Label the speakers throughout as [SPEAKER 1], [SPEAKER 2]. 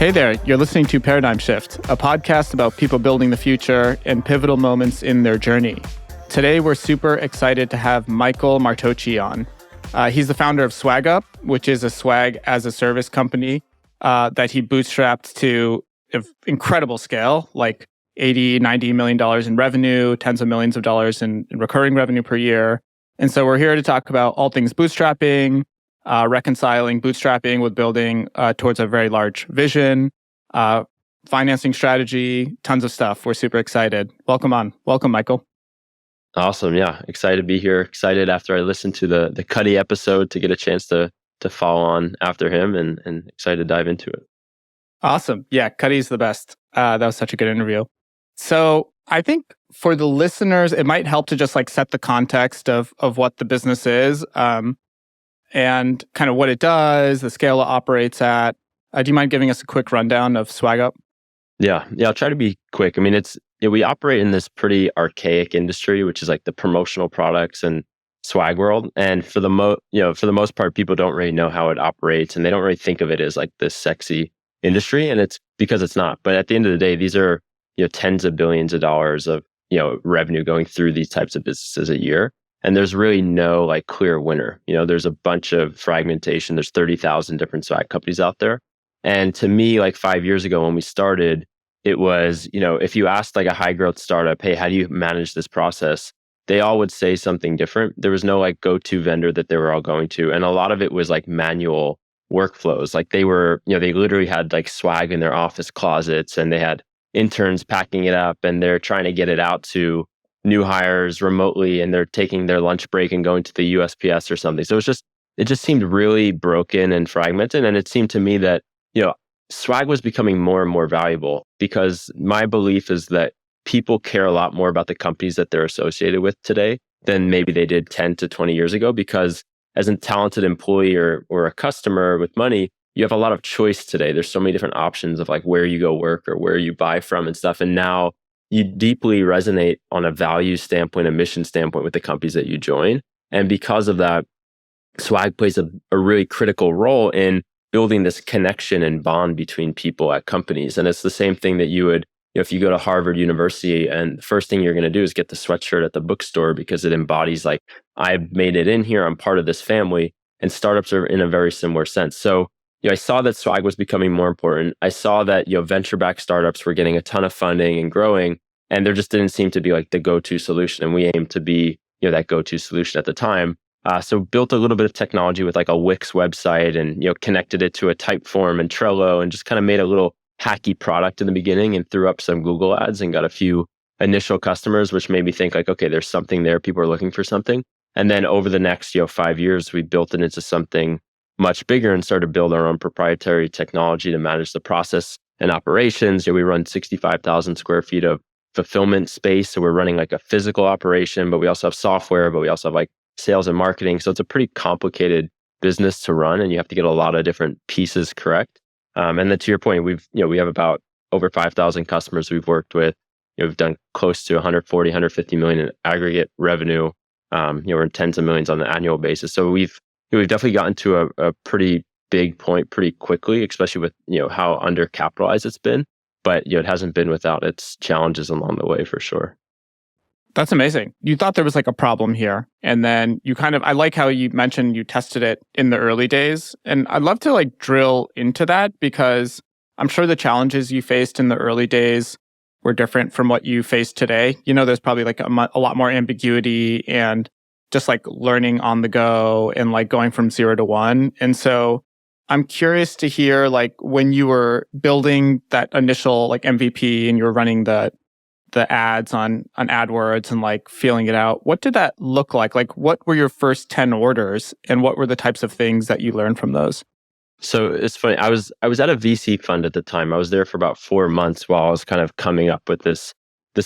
[SPEAKER 1] Hey there, you're listening to Paradigm Shift, a podcast about people building the future and pivotal moments in their journey. Today, we're super excited to have Michael Martocci on. He's the founder of SwagUp, which is a swag as a service company that he bootstrapped to incredible scale, like $80-90 million in revenue, tens of millions of dollars in recurring revenue per year. And so we're here to talk about all things bootstrapping, reconciling bootstrapping with building towards a very large vision, financing strategy, tons of stuff. We're super excited. Welcome on. Welcome, Michael.
[SPEAKER 2] Awesome. Yeah. Excited to be here. Excited after I listened to the Cuddy episode to get a chance to follow on after him and excited to dive into it.
[SPEAKER 1] Awesome. Yeah. Cuddy's the best. That was such a good interview. So I think for the listeners, it might help to just like set the context of what the business is and kind of what it does, the scale it operates at. Do you mind giving us a quick rundown of SwagUp?
[SPEAKER 2] Yeah. I'll try to be quick. I mean, we operate in this pretty archaic industry, which is like the promotional products and swag world. And for the most part, people don't really know how it operates, and they don't really think of it as like this sexy industry. And it's because it's not. But at the end of the day, these are tens of billions of dollars of revenue going through these types of businesses a year. And there's really no like clear winner. There's a bunch of fragmentation. There's 30,000 different swag companies out there. And to me, like 5 years ago when we started, it was, if you asked like a high growth startup, hey, how do you manage this process? They all would say something different. There was no like go-to vendor that they were all going to. And a lot of it was like manual workflows. Like they were, they literally had like swag in their office closets, and they had interns packing it up, and they're trying to get it out to new hires remotely, and they're taking their lunch break and going to the USPS or something. So it just seemed really broken and fragmented. And it seemed to me that, swag was becoming more and more valuable, because my belief is that people care a lot more about the companies that they're associated with today than maybe they did 10 to 20 years ago. Because as a talented employee or a customer with money, you have a lot of choice today. There's so many different options of like where you go work or where you buy from and stuff. And now you deeply resonate on a value standpoint, a mission standpoint with the companies that you join. And because of that, swag plays a really critical role in building this connection and bond between people at companies. And it's the same thing that you would, if you go to Harvard University, and the first thing you're going to do is get the sweatshirt at the bookstore because it embodies like, I've made it in here, I'm part of this family. And startups are in a very similar sense. So, I saw that swag was becoming more important. I saw that, venture-backed startups were getting a ton of funding and growing, and there just didn't seem to be like the go-to solution. And we aimed to be, that go-to solution at the time. So built a little bit of technology with like a Wix website, and connected it to a Typeform and Trello, and just kind of made a little hacky product in the beginning, and threw up some Google ads and got a few initial customers, which made me think like, okay, there's something there. People are looking for something. And then over the next 5 years, we built it into something much bigger and started to build our own proprietary technology to manage the process and operations. We run 65,000 square feet of fulfillment space. So we're running like a physical operation, but we also have software, but we also have like sales and marketing. So it's a pretty complicated business to run, and you have to get a lot of different pieces correct. And then to your point, we have about over 5,000 customers we've worked with. We've done close to 140, 150 million in aggregate revenue. We're in tens of millions on an annual basis. So we've definitely gotten to a pretty big point pretty quickly, especially with how undercapitalized it's been. But it hasn't been without its challenges along the way for sure.
[SPEAKER 1] That's amazing. You thought there was like a problem here. And then I like how you mentioned you tested it in the early days. And I'd love to like drill into that, because I'm sure the challenges you faced in the early days were different from what you face today. There's probably like a lot more ambiguity and just like learning on the go and like going from 0 to 1. And so I'm curious to hear like when you were building that initial like MVP and you were running the ads on AdWords and like feeling it out, what did that look like? Like what were your first 10 orders, and what were the types of things that you learned from those?
[SPEAKER 2] So it's funny. I was at a VC fund at the time. I was there for about 4 months while I was kind of coming up with this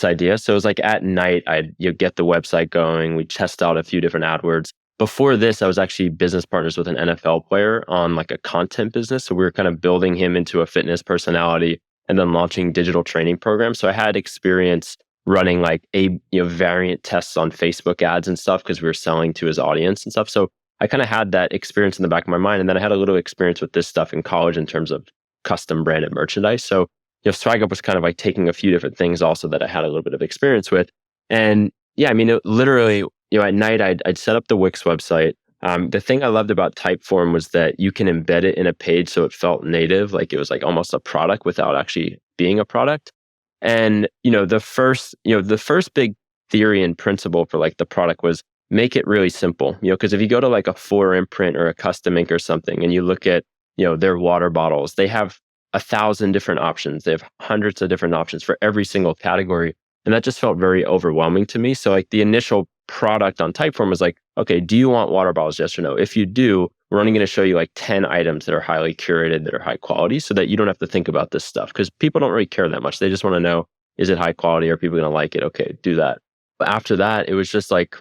[SPEAKER 2] idea. So it was like at night, I'd get the website going. We test out a few different AdWords. Before this, I was actually business partners with an NFL player on like a content business. So we were kind of building him into a fitness personality and then launching digital training programs. So I had experience running like variant tests on Facebook ads and stuff, because we were selling to his audience and stuff. So I kind of had that experience in the back of my mind. And then I had a little experience with this stuff in college in terms of custom branded merchandise. So, SwagUp was kind of like taking a few different things also that I had a little bit of experience with. And yeah, I mean, it literally, at night I'd set up the Wix website. The thing I loved about Typeform was that you can embed it in a page so it felt native, like it was like almost a product without actually being a product. And the first big theory and principle for like the product was make it really simple. Because if you go to like a 4imprint or a custom ink or something, and you look at their water bottles, they have 1,000 different options. They have hundreds of different options for every single category. And that just felt very overwhelming to me. So like the initial product on Typeform was like, okay, do you want water bottles? Yes or no? If you do, we're only going to show you like 10 items that are highly curated, that are high quality, so that you don't have to think about this stuff. Because people don't really care that much. They just want to know, is it high quality? Are people going to like it? Okay, do that. But after that, it was just like,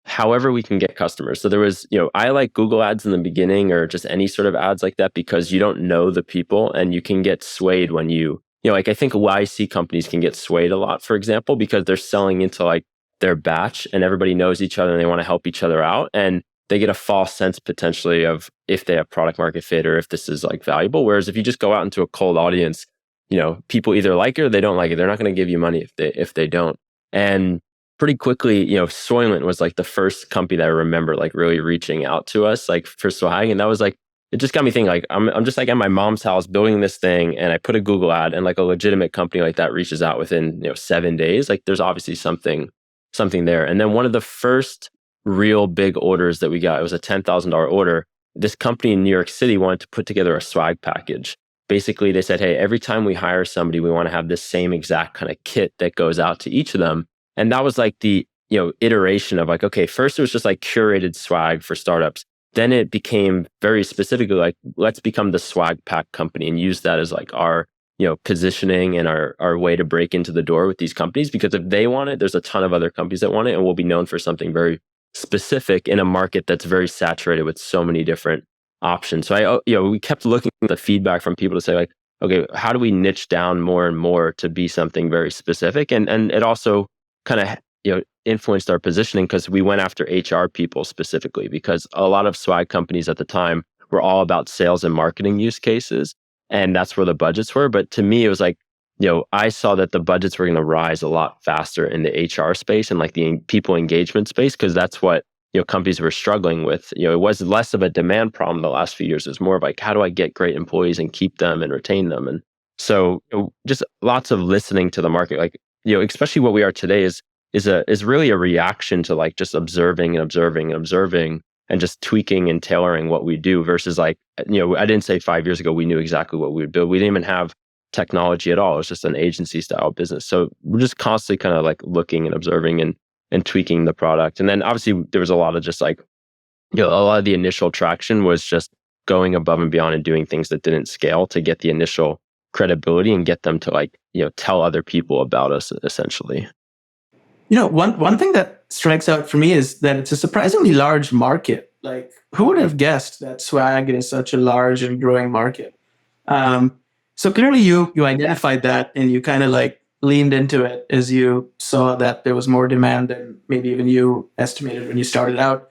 [SPEAKER 2] however we can get customers. So there was, I like Google ads in the beginning, or just any sort of ads like that, because you don't know the people and you can get swayed when like I think YC companies can get swayed a lot, for example, because they're selling into like their batch and everybody knows each other and they want to help each other out. And they get a false sense potentially of if they have product market fit or if this is like valuable. Whereas if you just go out into a cold audience, people either like it or they don't like it. They're not going to give you money if they don't. And pretty quickly, Soylent was like the first company that I remember like really reaching out to us like for swag. And that was like, it just got me thinking like, I'm just like at my mom's house building this thing, and I put a Google ad, and like a legitimate company like that reaches out within 7 days. Like there's obviously something there. And then one of the first real big orders that we got, it was a $10,000 order. This company in New York City wanted to put together a swag package. Basically, they said, hey, every time we hire somebody, we want to have this same exact kind of kit that goes out to each of them. And that was like the iteration of like, okay, first it was just like curated swag for startups. Then it became very specifically like, let's become the swag pack company and use that as like our positioning and our way to break into the door with these companies. Because if they want it, there's a ton of other companies that want it, and we'll be known for something very specific in a market that's very saturated with so many different options. So we kept looking at the feedback from people to say like, okay, how do we niche down more and more to be something very specific? And it also kind of influenced our positioning, because we went after HR people specifically, because a lot of swag companies at the time were all about sales and marketing use cases, and that's where the budgets were. But to me, it was like, I saw that the budgets were going to rise a lot faster in the HR space and like the people engagement space, because that's what companies were struggling with. It was less of a demand problem the last few years. It was more of like, how do I get great employees and keep them and retain them? And so just lots of listening to the market, like especially what we are today is really a reaction to like just observing and just tweaking and tailoring what we do, versus like, I didn't say 5 years ago we knew exactly what we would build. We didn't even have technology at all. It was just an agency style business. So we're just constantly kind of like looking and observing and tweaking the product. And then obviously there was a lot of just like, a lot of the initial traction was just going above and beyond and doing things that didn't scale to get the initial credibility and get them to like, tell other people about us essentially.
[SPEAKER 3] One thing that strikes out for me is that it's a surprisingly large market. Like, who would have guessed that swag is such a large and growing market? So clearly you identified that, and you kind of like leaned into it as you saw that there was more demand than maybe even you estimated when you started out.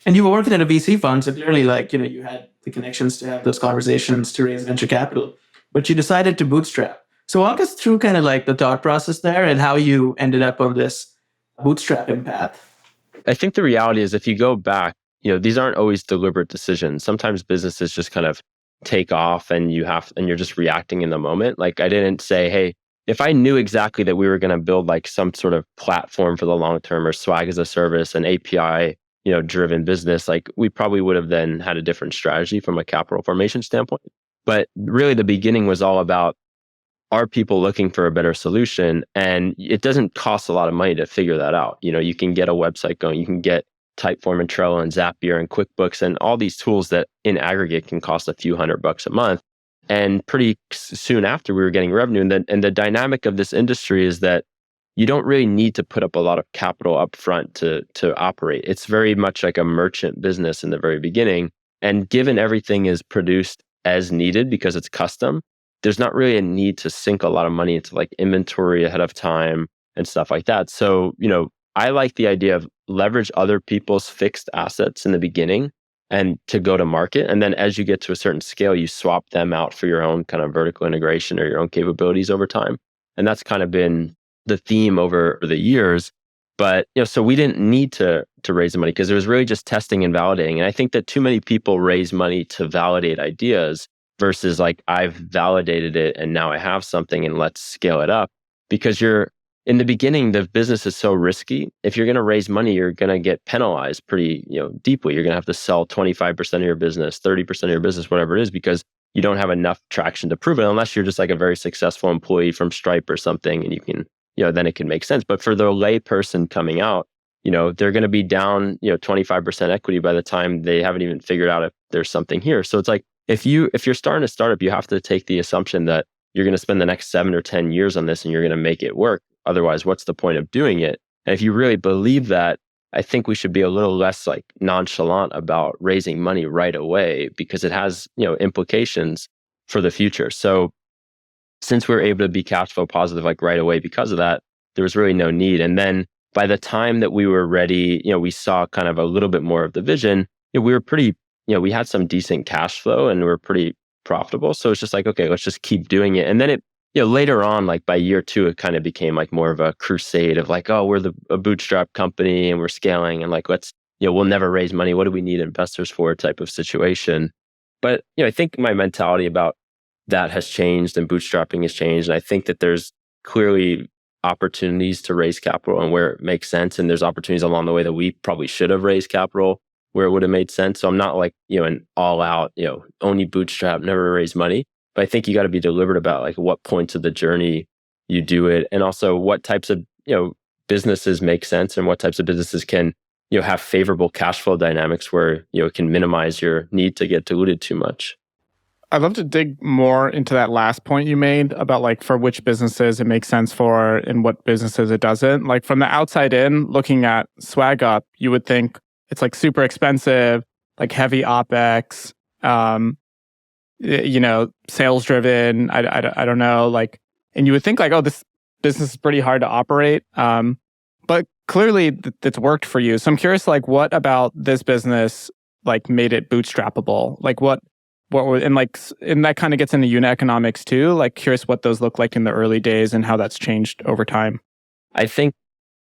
[SPEAKER 3] And you were working at a VC fund, so clearly like, you had the connections to have those conversations to raise venture capital, but you decided to bootstrap. So walk us through kind of like the thought process there and how you ended up on this bootstrapping path.
[SPEAKER 2] I think the reality is, if you go back, these aren't always deliberate decisions. Sometimes businesses just kind of take off and you're just reacting in the moment. Like I didn't say, hey, if I knew exactly that we were going to build like some sort of platform for the long term, or swag as a service, an API, driven business, like we probably would have then had a different strategy from a capital formation standpoint. But really the beginning was all about, are people looking for a better solution? And it doesn't cost a lot of money to figure that out. You can get a website going, you can get Typeform and Trello and Zapier and QuickBooks and all these tools that in aggregate can cost a few $100 a month. And pretty soon after, we were getting revenue. And the dynamic of this industry is that you don't really need to put up a lot of capital up front to operate. It's very much like a merchant business in the very beginning. And given everything is produced as needed because it's custom, there's not really a need to sink a lot of money into like inventory ahead of time and stuff like that. So, I like the idea of leverage other people's fixed assets in the beginning and to go to market. And then as you get to a certain scale, you swap them out for your own kind of vertical integration or your own capabilities over time. And that's kind of been the theme over the years. But so we didn't need to raise the money because it was really just testing and validating. And I think that too many people raise money to validate ideas versus like I've validated it and now I have something and let's scale it up. Because in the beginning, the business is so risky. If you're going to raise money, you're going to get penalized pretty deeply. You're going to have to sell 25% of your business, 30% of your business, whatever it is, because you don't have enough traction to prove it unless you're just like a very successful employee from Stripe or something and you can then it can make sense. But for the lay person coming out, they're going to be down, 25% equity by the time they haven't even figured out if there's something here. So it's like, if you're starting a startup, you have to take the assumption that you're going to spend the next 7 or 10 years on this and you're going to make it work. Otherwise, what's the point of doing it? And if you really believe that, I think we should be a little less like nonchalant about raising money right away because it has, implications for the future. So since we were able to be cash flow positive like right away because of that, there was really no need. And then by the time that we were ready, we saw kind of a little bit more of the vision. We were pretty, we had some decent cash flow and we were pretty profitable. So it's just like, okay, let's just keep doing it. And then it, later on, like by year 2, it kind of became like more of a crusade of like, oh, we're a bootstrap company and we're scaling and like, let's, we'll never raise money. What do we need investors for type of situation? But, I think my mentality about that has changed and bootstrapping has changed. And I think that there's clearly opportunities to raise capital and where it makes sense. And there's opportunities along the way that we probably should have raised capital where it would have made sense. So I'm not like, an all out, only bootstrap, never raise money. But I think you got to be deliberate about like what points of the journey you do it. And also what types of, businesses make sense and what types of businesses can, have favorable cash flow dynamics where, it can minimize your need to get diluted too much.
[SPEAKER 1] I'd love to dig more into that last point you made about like for which businesses it makes sense for and what businesses it doesn't. Like from the outside in, looking at SwagUp, you would think it's like super expensive, like heavy OpEx, sales driven. I don't know, like, and you would think like, oh, this business is pretty hard to operate. But clearly it's worked for you. So I'm curious, like, what about this business like made it bootstrappable? Like what were, and that kind of gets into unit economics too. Like curious what those look like in the early days and how that's changed over time.
[SPEAKER 2] I think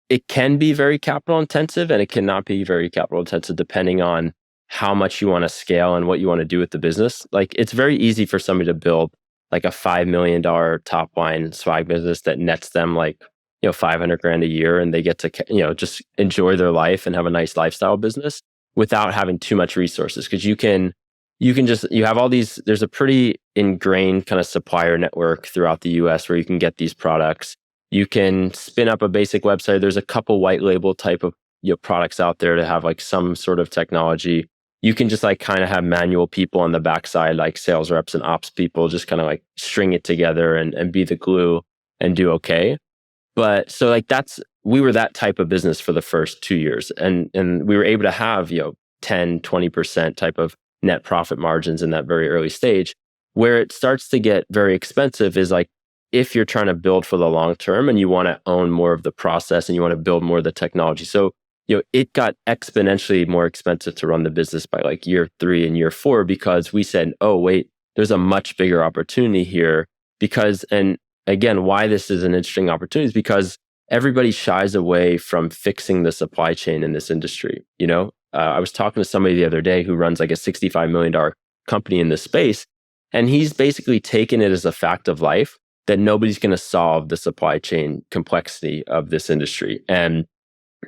[SPEAKER 2] it can be very capital intensive and it cannot be very capital intensive depending on how much you want to scale and what you want to do with the business. Like it's very easy for somebody to build like a $5 million top line swag business that nets them like, $500,000 a year and they get to, just enjoy their life and have a nice lifestyle business without having too much resources. Because you have all these, there's a pretty ingrained kind of supplier network throughout the US where you can get these products. You can spin up a basic website. There's a couple white label type of products out there to have like some sort of technology. You can just like kind of have manual people on the backside, like sales reps and ops people, just kind of like string it together and be the glue and do okay. But so like we were that type of business for the first 2 years. And we were able to have, 10, 20% type of net profit margins in that very early stage. Where it starts to get very expensive is like if you're trying to build for the long term and you want to own more of the process and you want to build more of the technology. So, it got exponentially more expensive to run the business by like year 3 and year 4 because we said, oh, wait, there's a much bigger opportunity here and again, why this is an interesting opportunity is because everybody shies away from fixing the supply chain in this industry. I was talking to somebody the other day who runs like a $65 million company in this space. And he's basically taken it as a fact of life that nobody's going to solve the supply chain complexity of this industry. And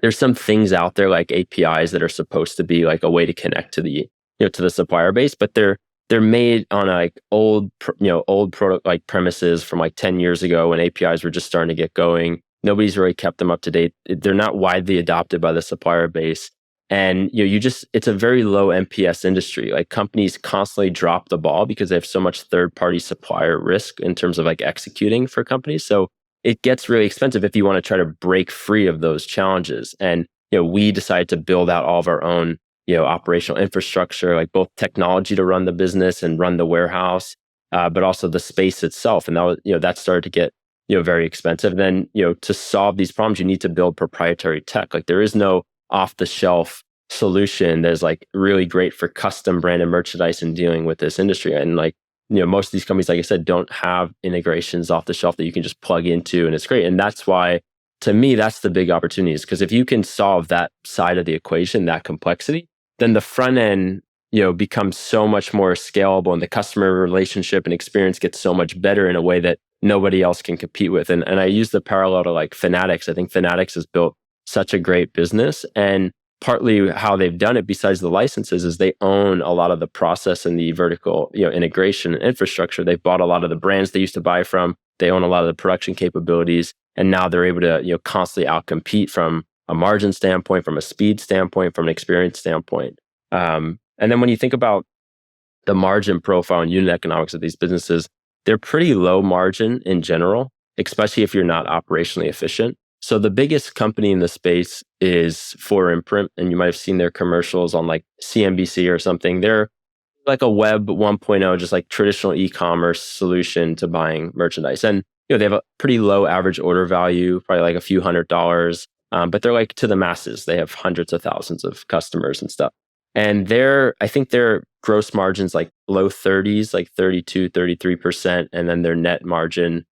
[SPEAKER 2] there's some things out there like APIs that are supposed to be like a way to connect to the, to the supplier base, but they're made on like old product like premises from like 10 years ago when APIs were just starting to get going. Nobody's really kept them up to date. They're not widely adopted by the supplier base. And it's a very low NPS industry. Like companies constantly drop the ball because they have so much third-party supplier risk in terms of like executing for companies. So it gets really expensive if you want to try to break free of those challenges. And we decided to build out all of our own operational infrastructure, like both technology to run the business and run the warehouse, but also the space itself. And that started to get very expensive. Then to solve these problems, you need to build proprietary tech. Like there is no off the shelf solution that is like really great for custom branded merchandise and dealing with this industry. And like, most of these companies, like I said, don't have integrations off the shelf that you can just plug into, and it's great. And that's why, to me, that's the big opportunity, is because if you can solve that side of the equation, that complexity, then the front end, becomes so much more scalable, and the customer relationship and experience gets so much better in a way that nobody else can compete with. And I use the parallel to like Fanatics. I think Fanatics has built such a great business, and partly how they've done it, besides the licenses, is they own a lot of the process and the vertical, integration and infrastructure. They've bought a lot of the brands they used to buy from. They own a lot of the production capabilities, and now they're able to, constantly outcompete from a margin standpoint, from a speed standpoint, from an experience standpoint. And then when you think about the margin profile and unit economics of these businesses, they're pretty low margin in general, especially if you're not operationally efficient. So the biggest company in the space is 4imprint, and you might have seen their commercials on like CNBC or something. They're like a web 1.0, just like traditional e-commerce solution to buying merchandise. And they have a pretty low average order value, probably like a few $100s, but they're like to the masses. They have hundreds of thousands of customers and stuff. And I think their gross margins like low 30s, like 32, 33%. And then their net margin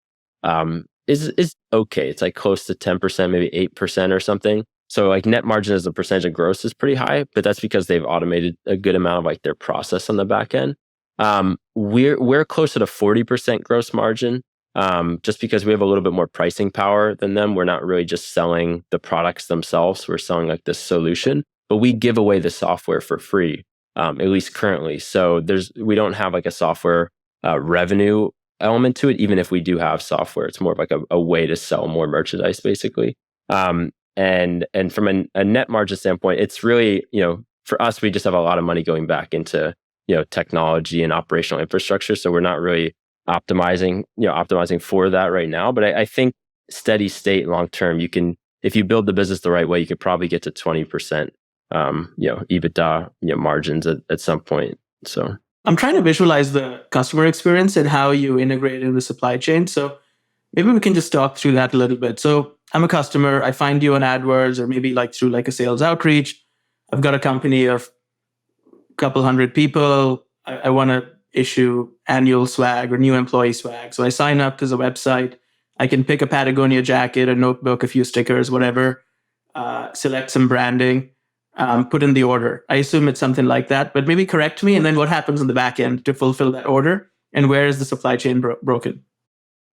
[SPEAKER 2] is okay. It's like close to 10%, maybe 8% or something. So like net margin as a percentage of gross is pretty high, but that's because they've automated a good amount of like their process on the back end. We're closer to 40% gross margin, just because we have a little bit more pricing power than them. We're not really just selling the products themselves. We're selling like this solution, but we give away the software for free, at least currently. So we don't have like a software revenue element to it. Even if we do have software, it's more of like a way to sell more merchandise, basically. And from a net margin standpoint, it's really, for us, we just have a lot of money going back into, technology and operational infrastructure. So we're not really optimizing for that right now. But I think steady state long term, if you build the business the right way, you could probably get to 20%, EBITDA, margins at some point. So
[SPEAKER 3] I'm trying to visualize the customer experience and how you integrate in the supply chain. So maybe we can just talk through that a little bit. So I'm a customer. I find you on AdWords, or maybe like through like a sales outreach. I've got a company of a couple hundred people. I want to issue annual swag or new employee swag. So I sign up to the website. I can pick a Patagonia jacket, a notebook, a few stickers, whatever, select some branding, put in the order. I assume it's something like that, but maybe correct me. And then what happens on the back end to fulfill that order? And where is the supply chain broken?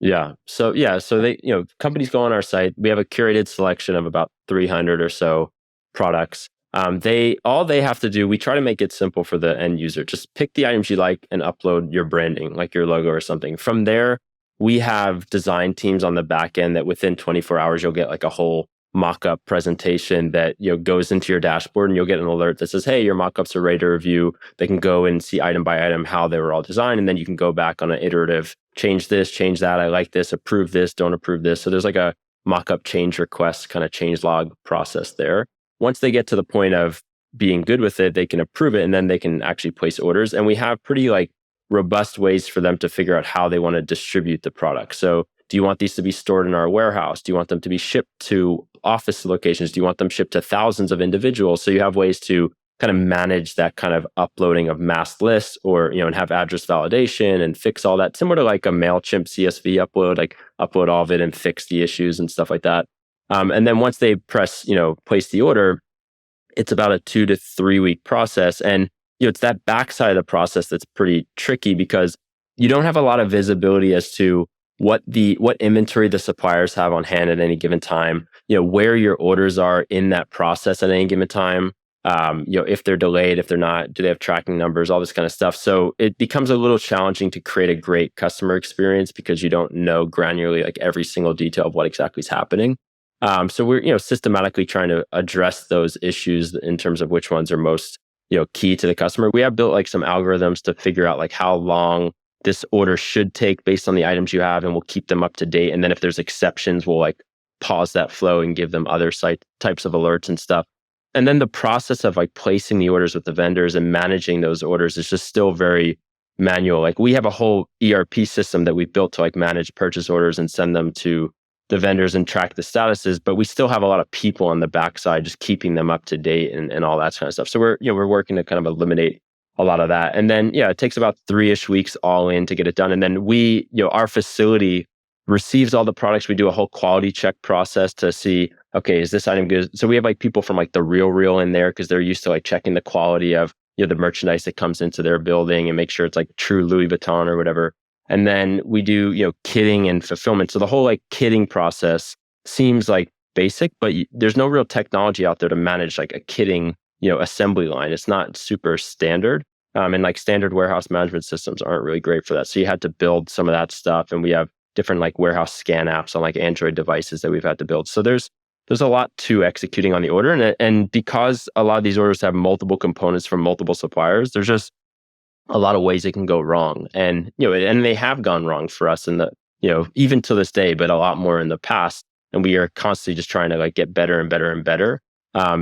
[SPEAKER 2] Yeah. So they, companies go on our site. We have a curated selection of about 300 or so products. All they have to do, we try to make it simple for the end user. Just pick the items you like and upload your branding, like your logo or something. From there, we have design teams on the back end that within 24 hours, you'll get like a whole mock-up presentation that goes into your dashboard, and you'll get an alert that says, hey, your mock-ups are ready to review. They can go and see item by item how they were all designed, and then you can go back on an iterative, change this, change that, I like this, approve this, don't approve this. So there's like a mock-up change request kind of change log process there. Once they get to the point of being good with it, they can approve it, and then they can actually place orders. And we have pretty like robust ways for them to figure out how they want to distribute the product. So do you want these to be stored in our warehouse? Do you want them to be shipped to office locations? Do you want them shipped to thousands of individuals? So you have ways to kind of manage that kind of uploading of mass lists, or, and have address validation and fix all that, similar to like a MailChimp CSV upload, like upload all of it and fix the issues and stuff like that. And then once they press, place the order, it's about a 2 to 3 week process. And, it's that backside of the process that's pretty tricky, because you don't have a lot of visibility as to what inventory the suppliers have on hand at any given time, where your orders are in that process at any given time, if they're delayed, if they're not, do they have tracking numbers, all this kind of stuff. So it becomes a little challenging to create a great customer experience, because you don't know granularly like every single detail of what exactly is happening. So we're, systematically trying to address those issues in terms of which ones are most, key to the customer. We have built like some algorithms to figure out like how long this order should take based on the items you have, and we'll keep them up to date. And then if there's exceptions, we'll like pause that flow and give them other types of alerts and stuff. And then the process of like placing the orders with the vendors and managing those orders is just still very manual. Like we have a whole ERP system that we built to like manage purchase orders and send them to the vendors and track the statuses, but we still have a lot of people on the backside just keeping them up to date and all that kind of stuff. So we're working to kind of eliminate a lot of that. And then, it takes about 3-ish weeks all in to get it done. And then our facility receives all the products. We do a whole quality check process to see, okay, is this item good? So we have like people from like the Real in there because they're used to like checking the quality of the merchandise that comes into their building and make sure it's like true Louis Vuitton or whatever. And then we do, kitting and fulfillment. So the whole like kitting process seems like basic, but there's no real technology out there to manage like a kitting, assembly line. It's not super standard. And like standard warehouse management systems aren't really great for that. So you had to build some of that stuff. And we have different like warehouse scan apps on like Android devices that we've had to build. So there's a lot to executing on the order. And because a lot of these orders have multiple components from multiple suppliers, there's just a lot of ways it can go wrong. And, and they have gone wrong for us in the, even to this day, but a lot more in the past. And we are constantly just trying to like get better and better and better.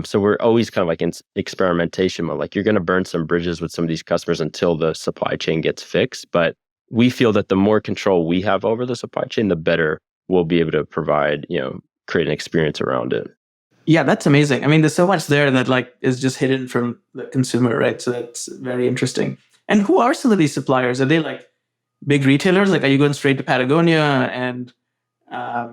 [SPEAKER 2] So we're always kind of like in experimentation mode. Like you're going to burn some bridges with some of these customers until the supply chain gets fixed. But we feel that the more control we have over the supply chain, the better we'll be able to provide, create an experience around it.
[SPEAKER 3] Yeah, that's amazing. I mean, there's so much there that like is just hidden from the consumer, right? So that's very interesting. And who are some of these suppliers? Are they like big retailers? Like, are you going straight to Patagonia and I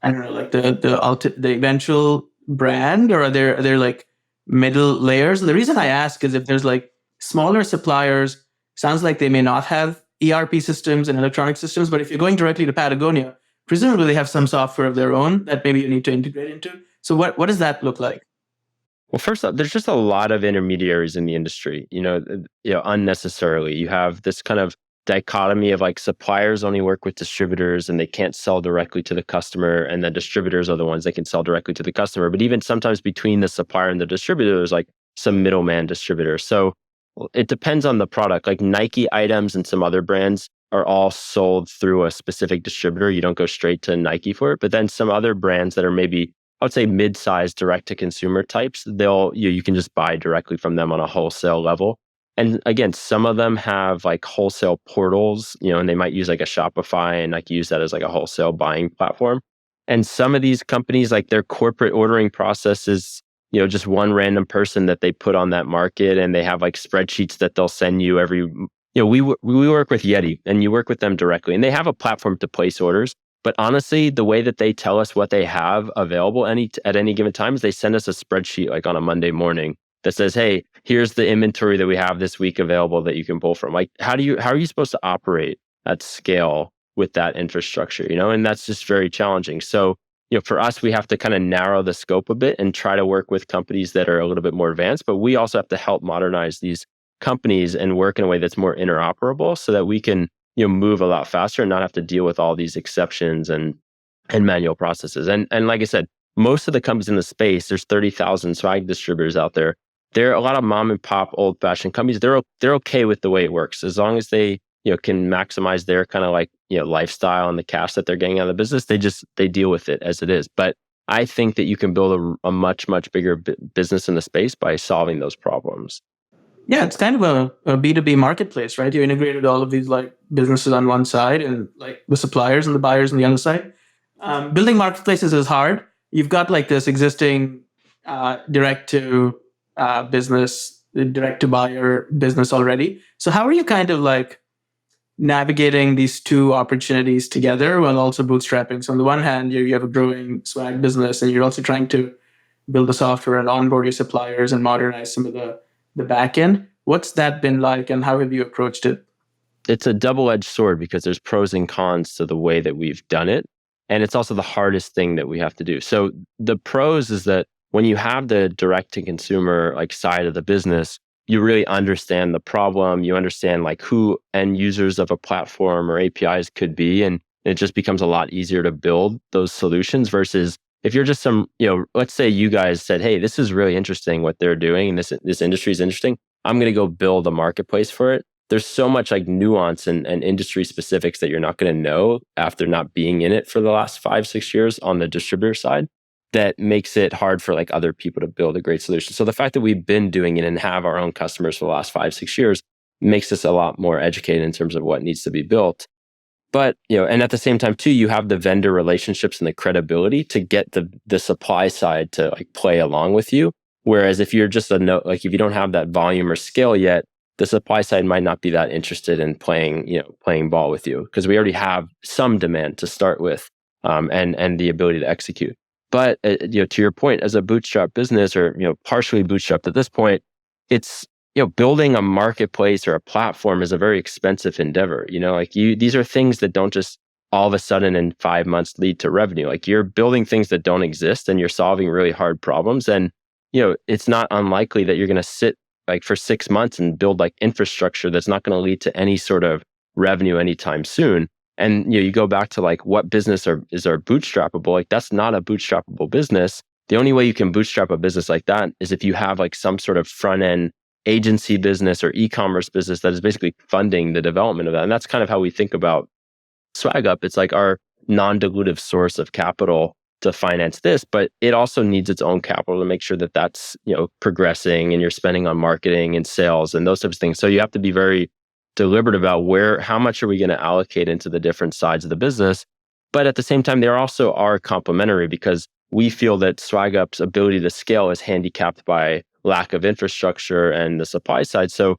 [SPEAKER 3] don't know, like the eventual brand, or are there like middle layers? And the reason I ask is if there's like smaller suppliers, sounds like they may not have ERP systems and electronic systems, but if you're going directly to Patagonia, presumably they have some software of their own that maybe you need to integrate into. So what does that look like?
[SPEAKER 2] Well, first up, there's just a lot of intermediaries in the industry, unnecessarily. You have this kind of dichotomy of like suppliers only work with distributors and they can't sell directly to the customer. And then distributors are the ones that can sell directly to the customer. But even sometimes between the supplier and the distributor, there's like some middleman distributor. So it depends on the product. Like Nike items and some other brands are all sold through a specific distributor. You don't go straight to Nike for it. But then some other brands that are maybe, I would say, mid-sized direct-to-consumer types, you can just buy directly from them on a wholesale level. And again, some of them have like wholesale portals, and they might use like a Shopify and like use that as like a wholesale buying platform. And some of these companies, like their corporate ordering process is, just one random person that they put on that market, and they have like spreadsheets that they'll send you every. We work with Yeti, and you work with them directly, and they have a platform to place orders. But honestly, the way that they tell us what they have available at any given time is they send us a spreadsheet like on a Monday morning that says, hey, here's the inventory that we have this week available that you can pull from. Like, how are you supposed to operate at scale with that infrastructure, And that's just very challenging. So, for us, we have to kind of narrow the scope a bit and try to work with companies that are a little bit more advanced, but we also have to help modernize these companies and work in a way that's more interoperable so that we can move a lot faster and not have to deal with all these exceptions and manual processes. And like I said, most of the companies in the space, there's 30,000 swag distributors out there. There are a lot of mom and pop, old fashioned companies. They're okay with the way it works as long as they can maximize their kind of like lifestyle and the cash that they're getting out of the business. They deal with it as it is. But I think that you can build a much bigger business in the space by solving those problems.
[SPEAKER 3] Yeah, it's kind of a B2B marketplace, right? You integrated all of these like businesses on one side and like the suppliers and the buyers on the other side. Building marketplaces is hard. You've got like this existing direct to business, direct to buyer business already. So how are you kind of like navigating these two opportunities together while also bootstrapping? So on the one hand, you have a growing swag business and you're also trying to build the software and onboard your suppliers and modernize some of the back end. What's that been like and how have you approached it?
[SPEAKER 2] It's a double-edged sword because there's pros and cons to the way that we've done it. And it's also the hardest thing that we have to do. So the pros is that when you have the direct-to-consumer like side of the business, you really understand the problem. You understand like who end users of a platform or APIs could be. And it just becomes a lot easier to build those solutions versus if you're just let's say you guys said, hey, this is really interesting what they're doing and this industry is interesting. I'm going to go build a marketplace for it. There's so much like nuance and industry specifics that you're not going to know after not being in it for the last 5-6 years on the distributor side that makes it hard for like other people to build a great solution. So the fact that we've been doing it and have our own customers for the last 5-6 years makes us a lot more educated in terms of what needs to be built. But, and at the same time too, you have the vendor relationships and the credibility to get the supply side to like play along with you. Whereas if you're just if you don't have that volume or scale yet, the supply side might not be that interested in playing ball with you because we already have some demand to start with, and the ability to execute. But to your point, as a bootstrap business or partially bootstrapped at this point, it's building a marketplace or a platform is a very expensive endeavor. These are things that don't just all of a sudden in 5 months lead to revenue. Like you're building things that don't exist and you're solving really hard problems. And it's not unlikely that you're going to sit like for 6 months and build like infrastructure that's not going to lead to any sort of revenue anytime soon. And you go back to like what business is bootstrappable? Like that's not a bootstrappable business. The only way you can bootstrap a business like that is if you have like some sort of front end agency business or e-commerce business that is basically funding the development of that. And that's kind of how we think about SwagUp. It's like our non-dilutive source of capital to finance this, but it also needs its own capital to make sure that that's progressing and you're spending on marketing and sales and those types of things. So you have to be very deliberate about how much are we going to allocate into the different sides of the business. But at the same time, they also are complementary because we feel that SwagUp's ability to scale is handicapped by lack of infrastructure and the supply side. So,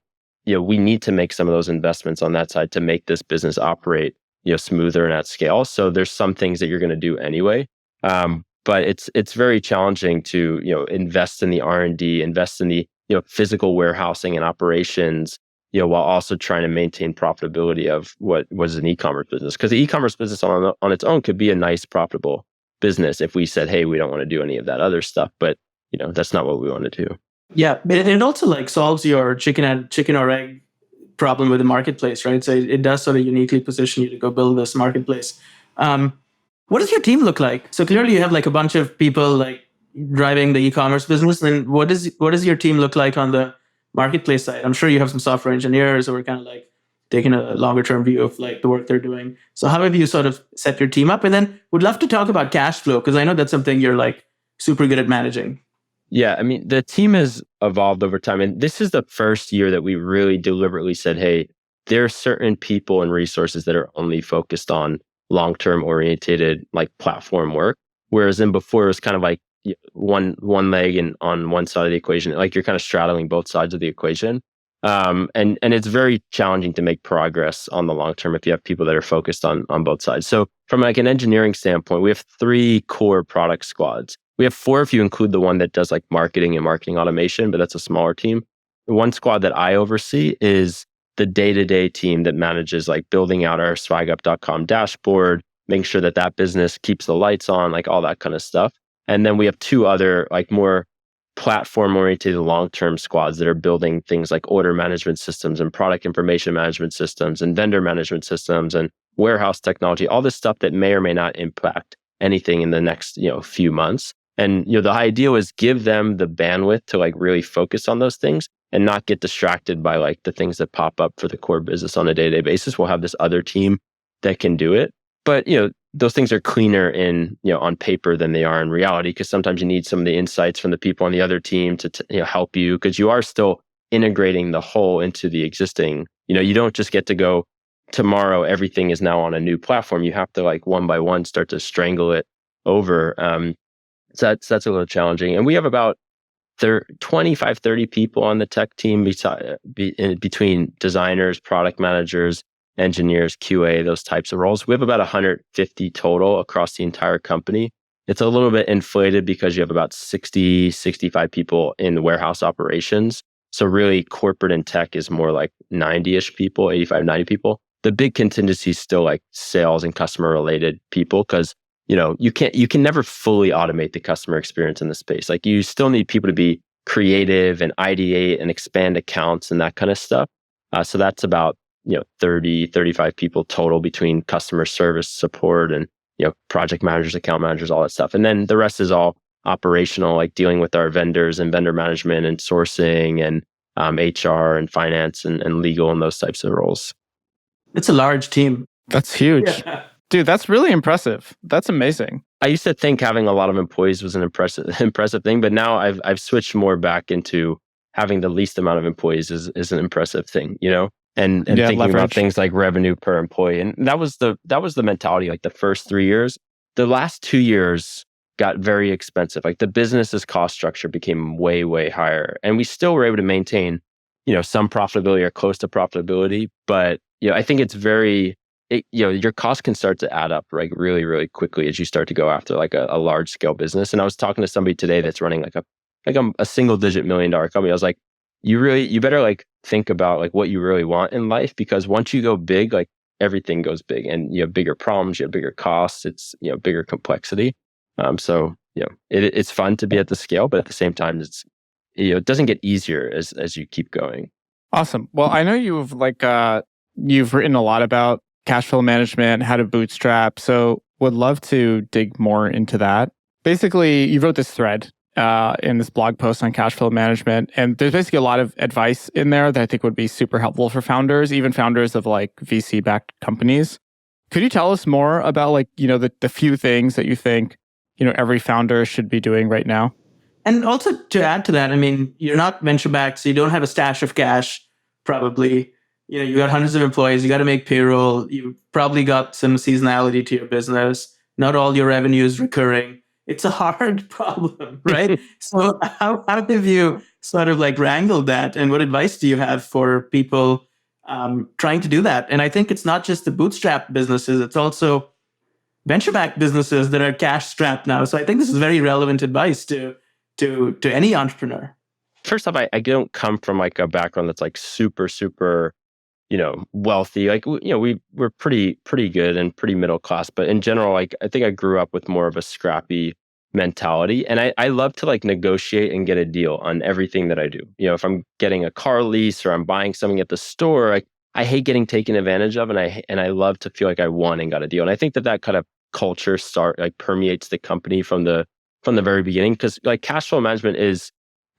[SPEAKER 2] we need to make some of those investments on that side to make this business operate, smoother and at scale. So there's some things that you're going to do anyway. But it's very challenging to, invest in the R&D, invest in the, physical warehousing and operations, while also trying to maintain profitability of what was an e-commerce business. Because the e-commerce business on its own could be a nice profitable business if we said, hey, we don't want to do any of that other stuff. But, that's not what we want to do.
[SPEAKER 3] Yeah, but it also like solves your chicken or egg problem with the marketplace, right? So it does sort of uniquely position you to go build this marketplace. What does your team look like? So clearly you have like a bunch of people like driving the e-commerce business. Then what does your team look like on the marketplace side? I'm sure you have some software engineers who are kind of like taking a longer term view of like the work they're doing. So how have you sort of set your team up? And then would love to talk about cash flow because I know that's something you're like super good at managing.
[SPEAKER 2] Yeah, I mean, the team has evolved over time. And this is the first year that we really deliberately said, hey, there are certain people and resources that are only focused on long-term orientated like platform work. Whereas in before, it was kind of like one leg and on one side of the equation, like you're kind of straddling both sides of the equation. And it's very challenging to make progress on the long term if you have people that are focused on both sides. So from like an engineering standpoint, we have 3 core product squads. We have 4 if you include the one that does like marketing and marketing automation, but that's a smaller team. The one squad that I oversee is the day-to-day team that manages like building out our swagup.com dashboard, making sure that business keeps the lights on, like all that kind of stuff. And then we have 2 other like more platform-oriented long-term squads that are building things like order management systems and product information management systems and vendor management systems and warehouse technology, all this stuff that may or may not impact anything in the next few months. And the idea was give them the bandwidth to like really focus on those things and not get distracted by like the things that pop up for the core business on a day-to-day basis. We'll have this other team that can do it. But those things are cleaner in on paper than they are in reality, because sometimes you need some of the insights from the people on the other team to help you, because you are still integrating the whole into the existing. You don't just get to go tomorrow everything is now on a new platform. You have to like one by one start to strangle it over. So that's a little challenging. And we have about 25, 30 people on the tech team between designers, product managers, engineers, QA, those types of roles. We have about 150 total across the entire company. It's a little bit inflated because you have about 60, 65 people in the warehouse operations. So really corporate and tech is more like 90-ish people, 85, 90 people. The big contingency is still like sales and customer related people, because you can never fully automate the customer experience in the space. Like you still need people to be creative and ideate and expand accounts and that kind of stuff. So that's about 30, 35 people total between customer service, support, and project managers, account managers, all that stuff. And then the rest is all operational, like dealing with our vendors and vendor management and sourcing and HR and finance and legal and those types of roles.
[SPEAKER 3] It's a large team.
[SPEAKER 1] That's huge. Yeah. Dude, that's really impressive. That's amazing.
[SPEAKER 2] I used to think having a lot of employees was an impressive thing, but now I've switched more back into having the least amount of employees is an impressive thing. and
[SPEAKER 1] Yeah,
[SPEAKER 2] thinking about
[SPEAKER 1] leverage.
[SPEAKER 2] things like revenue per employee. And that was the mentality like the first 3 years. The last 2 years got very expensive. Like the business's cost structure became way, way higher. And we still were able to maintain, some profitability or close to profitability. But, I think it's your costs can start to add up like really, really quickly as you start to go after like a large scale business. And I was talking to somebody today that's running like a single digit $1 million company. I was like, you better like think about like what you really want in life, because once you go big, like everything goes big and you have bigger problems, you have bigger costs, it's, bigger complexity. So, it's fun to be at the scale, but at the same time, it's, it doesn't get easier as you keep going.
[SPEAKER 1] Awesome. Well, I know you've written a lot about cash flow management, how to bootstrap. So would love to dig more into that. Basically, you wrote this thread in this blog post on cash flow management, and there's basically a lot of advice in there that I think would be super helpful for founders, even founders of like VC-backed companies. Could you tell us more about like, the few things that you think, every founder should be doing right now?
[SPEAKER 3] And also to add to that, I mean, you're not venture backed, so you don't have a stash of cash, probably. You got hundreds of employees, you got to make payroll, you probably got some seasonality to your business. Not all your revenue is recurring. It's a hard problem, right? So how have you sort of like wrangled that? And what advice do you have for people trying to do that? And I think it's not just the bootstrap businesses, it's also venture-backed businesses that are cash-strapped now. So I think this is very relevant advice to any entrepreneur.
[SPEAKER 2] First off, I don't come from like a background that's like super, super, wealthy. Like, we're pretty good and pretty middle class. But in general, like, I think I grew up with more of a scrappy mentality. And I love to like negotiate and get a deal on everything that I do. If I'm getting a car lease or I'm buying something at the store, like, I hate getting taken advantage of, and I love to feel like I won and got a deal. And I think that kind of culture permeates the company from the very beginning, because like cash flow management is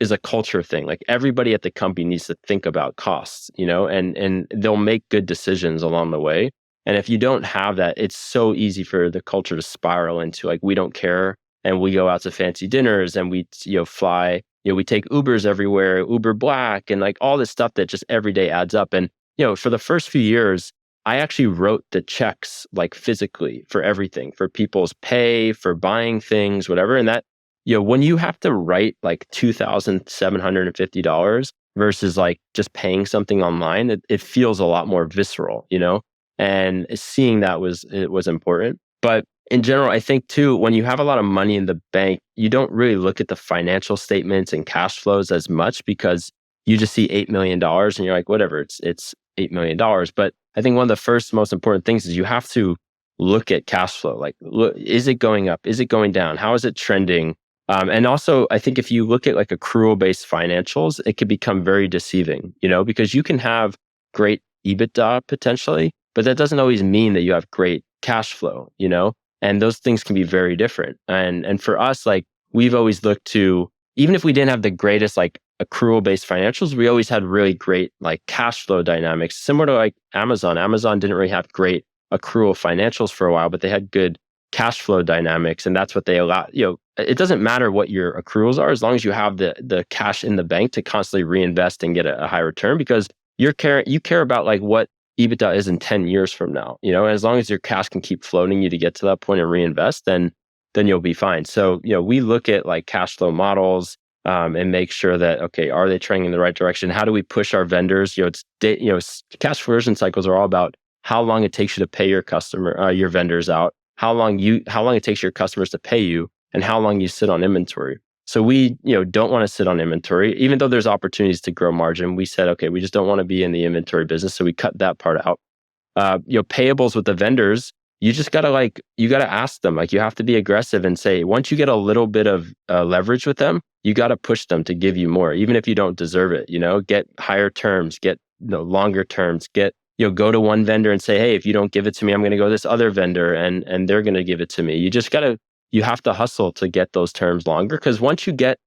[SPEAKER 2] a culture thing. Like everybody at the company needs to think about costs, and they'll make good decisions along the way. And if you don't have that, it's so easy for the culture to spiral into like, we don't care, and we go out to fancy dinners and we fly, we take Ubers everywhere, Uber Black, and like all this stuff that just every day adds up. And for the first few years, I actually wrote the checks like physically for everything, for people's pay, for buying things, whatever. And that, when you have to write like $2,750 versus like just paying something online, it feels a lot more visceral, and seeing that was important. But in general, I think too, when you have a lot of money in the bank, you don't really look at the financial statements and cash flows as much, because you just see $8 million and you're like, whatever, it's $8 million. But I think one of the first most important things is you have to look at cash flow. Like, is it going up? Is it going down? How is it trending? And also, I think if you look at like accrual-based financials, it could become very deceiving, because you can have great EBITDA potentially, but that doesn't always mean that you have great cash flow, and those things can be very different. And for us, like, we've always looked to, even if we didn't have the greatest like accrual-based financials, we always had really great like cash flow dynamics, similar to like Amazon. Amazon didn't really have great accrual financials for a while, but they had good cash flow dynamics, and that's what they allow. It doesn't matter what your accruals are, as long as you have the cash in the bank to constantly reinvest and get a high return, because you care about like what EBITDA is in 10 years from now. As long as your cash can keep floating you to get to that point and reinvest, then you'll be fine. So, we look at like cash flow models and make sure that, okay, are they trending in the right direction? How do we push our vendors? Cash conversion cycles are all about how long it takes you to pay your vendors out, how long it takes your customers to pay you, and how long you sit on inventory. So we, don't want to sit on inventory, even though there's opportunities to grow margin. We said, okay, we just don't want to be in the inventory business, so we cut that part out. Payables with the vendors, you just gotta ask them. Like, you have to be aggressive and say, once you get a little bit of leverage with them, you got to push them to give you more, even if you don't deserve it. Get higher terms, get longer terms, go to one vendor and say, hey, if you don't give it to me, I'm going to go to this other vendor and they're going to give it to me. You have to hustle to get those terms longer, because once you get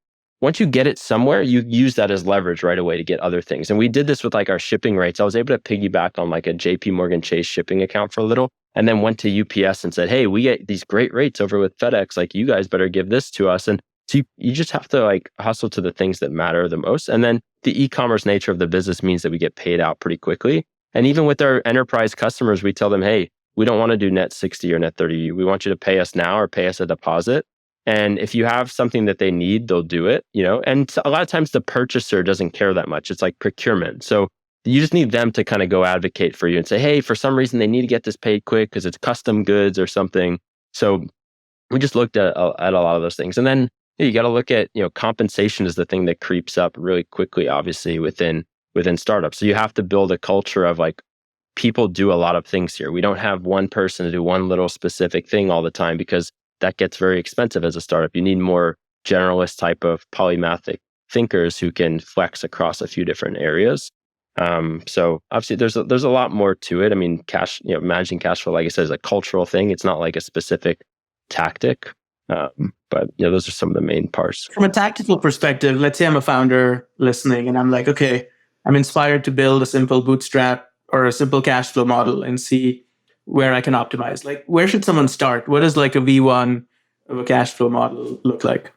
[SPEAKER 2] it somewhere, you use that as leverage right away to get other things. And we did this with like our shipping rates. I was able to piggyback on like a JP Morgan Chase shipping account for a little, and then went to UPS and said, hey, we get these great rates over with FedEx. Like, you guys better give this to us. And so you just have to like hustle to the things that matter the most. And then the e-commerce nature of the business means that we get paid out pretty quickly. And even with our enterprise customers, we tell them, hey, we don't want to do net 60 or net 30. We want you to pay us now or pay us a deposit. And if you have something that they need, they'll do it, And a lot of times the purchaser doesn't care that much. It's like procurement. So you just need them to kind of go advocate for you and say, hey, for some reason they need to get this paid quick because it's custom goods or something. So we just looked at a lot of those things. And then you got to look at, compensation is the thing that creeps up really quickly, obviously, within startups. So you have to build a culture of like, people do a lot of things here. We don't have one person to do one little specific thing all the time because that gets very expensive as a startup. You need more generalist type of polymathic thinkers who can flex across a few different areas. So obviously there's a lot more to it. I mean, managing cash flow, like I said, is a cultural thing. It's not like a specific tactic. But those are some of the main parts.
[SPEAKER 3] From a tactical perspective, let's say I'm a founder listening and I'm like, okay, I'm inspired to build a simple bootstrap or a simple cash flow model and see where I can optimize. Like, where should someone start? What does like a V1 of a cash flow model look like?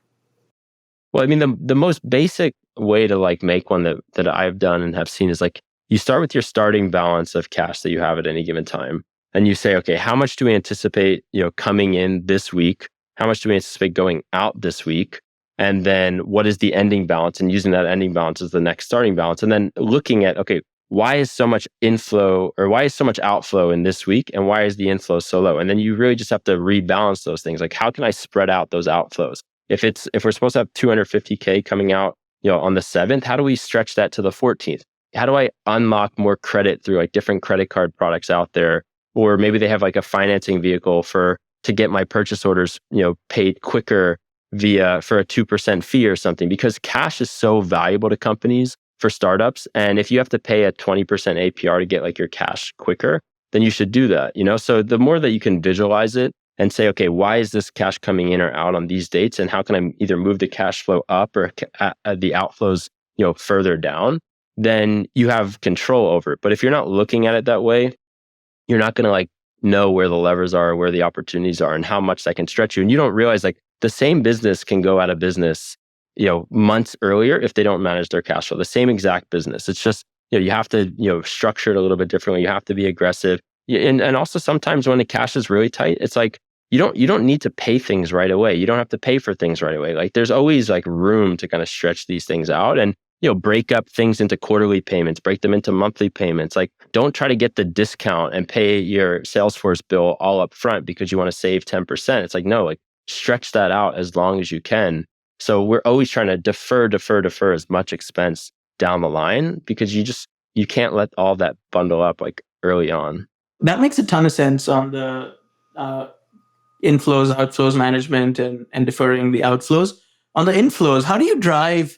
[SPEAKER 2] Well, I mean, the most basic way to like make one that I've done and have seen is like, you start with your starting balance of cash that you have at any given time. And you say, okay, how much do we anticipate, coming in this week? How much do we anticipate going out this week? And then what is the ending balance? And using that ending balance as the next starting balance. And then looking at, okay, why is so much inflow or why is so much outflow in this week? And why is the inflow so low? And then you really just have to rebalance those things. Like, how can I spread out those outflows? If we're supposed to have 250K coming out, on the 7th, how do we stretch that to the 14th? How do I unlock more credit through like different credit card products out there? Or maybe they have like a financing vehicle to get my purchase orders, paid quicker for a 2% fee or something, because cash is so valuable to companies for startups. And if you have to pay a 20% APR to get like your cash quicker, then you should do that, So the more that you can visualize it and say, okay, why is this cash coming in or out on these dates? And how can I either move the cash flow up or the outflows, further down? Then you have control over it. But if you're not looking at it that way, you're not going to like know where the levers are, where the opportunities are, and how much that can stretch you. And you don't realize like the same business can go out of business, months earlier if they don't manage their cash flow. The same exact business. It's just, you have to, structure it a little bit differently. You have to be aggressive. And also sometimes when the cash is really tight, it's like, you don't need to pay things right away. You don't have to pay for things right away. Like, there's always like room to kind of stretch these things out and, break up things into quarterly payments, break them into monthly payments. Like, don't try to get the discount and pay your Salesforce bill all up front because you want to save 10%. It's like, no, like stretch that out as long as you can. So we're always trying to defer as much expense down the line because you can't let all that bundle up like early on.
[SPEAKER 3] That makes a ton of sense on the inflows, outflows management and deferring the outflows. On the inflows, how do you drive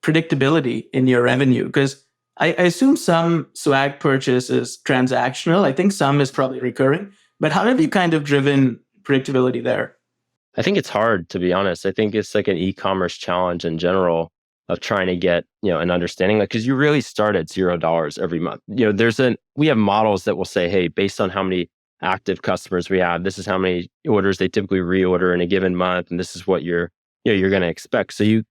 [SPEAKER 3] predictability in your revenue? Because I assume some swag purchase is transactional. I think some is probably recurring. But how have you kind of driven predictability there?
[SPEAKER 2] I think it's hard, to be honest. I think it's like an e-commerce challenge in general of trying to get, an understanding, like, because you really start at $0 every month. We have models that will say, hey, based on how many active customers we have, this is how many orders they typically reorder in a given month, and this is what you're going to expect. So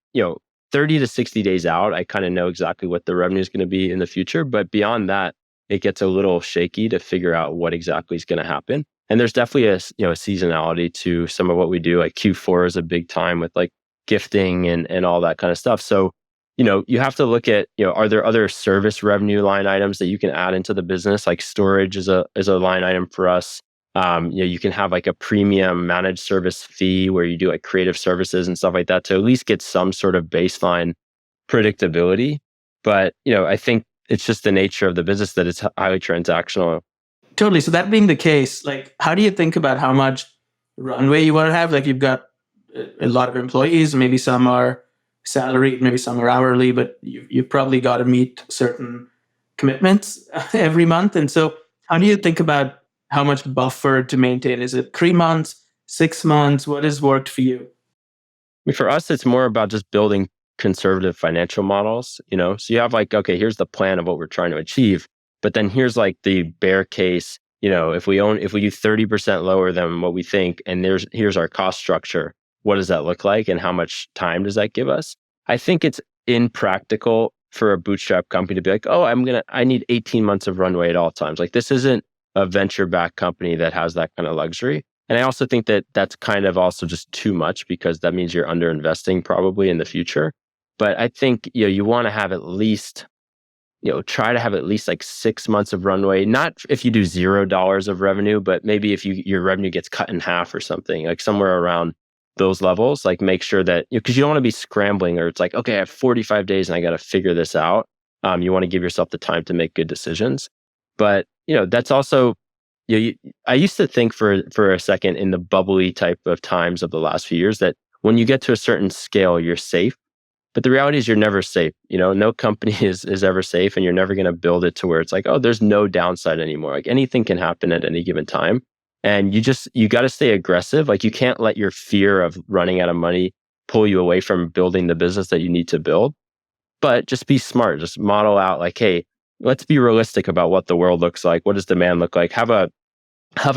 [SPEAKER 2] 30 to 60 days out, I kind of know exactly what the revenue is going to be in the future. But beyond that, it gets a little shaky to figure out what exactly is going to happen. And there's definitely a seasonality to some of what we do. Like Q4 is a big time with like gifting and all that kind of stuff. So, you have to look at, are there other service revenue line items that you can add into the business? Like storage is a line item for us. You can have like a premium managed service fee where you do like creative services and stuff like that to at least get some sort of baseline predictability. But, I think it's just the nature of the business that it's highly transactional.
[SPEAKER 3] Totally. So that being the case, like, how do you think about how much runway you want to have? Like, you've got a lot of employees, maybe some are salaried, maybe some are hourly, but you've probably got to meet certain commitments every month. And so how do you think about how much buffer to maintain? Is it 3 months, 6 months? What has worked for you?
[SPEAKER 2] I mean, for us, it's more about just building conservative financial models, So you have like, okay, here's the plan of what we're trying to achieve. But then here's like the bear case, if we do 30% lower than what we think, and here's our cost structure, what does that look like? And how much time does that give us? I think it's impractical for a bootstrap company to be like, oh, I need 18 months of runway at all times. Like this isn't a venture-backed company that has that kind of luxury. And I also think that that's kind of also just too much because that means you're under investing probably in the future. But I think, you want to have at least, try to have at least like 6 months of runway. Not if you do $0 of revenue, but maybe if your revenue gets cut in half or something, like somewhere around those levels, like make sure that, because you don't want to be scrambling or it's like, okay, I have 45 days and I got to figure this out. You want to give yourself the time to make good decisions. But, that's also, I used to think for a second in the bubbly type of times of the last few years that when you get to a certain scale, you're safe. But the reality is you're never safe. No company is ever safe, and you're never going to build it to where it's like, oh, there's no downside anymore. Like anything can happen at any given time. And you got to stay aggressive. Like you can't let your fear of running out of money pull you away from building the business that you need to build. But just be smart. Just model out like, hey, let's be realistic about what the world looks like. What does demand look like? Have a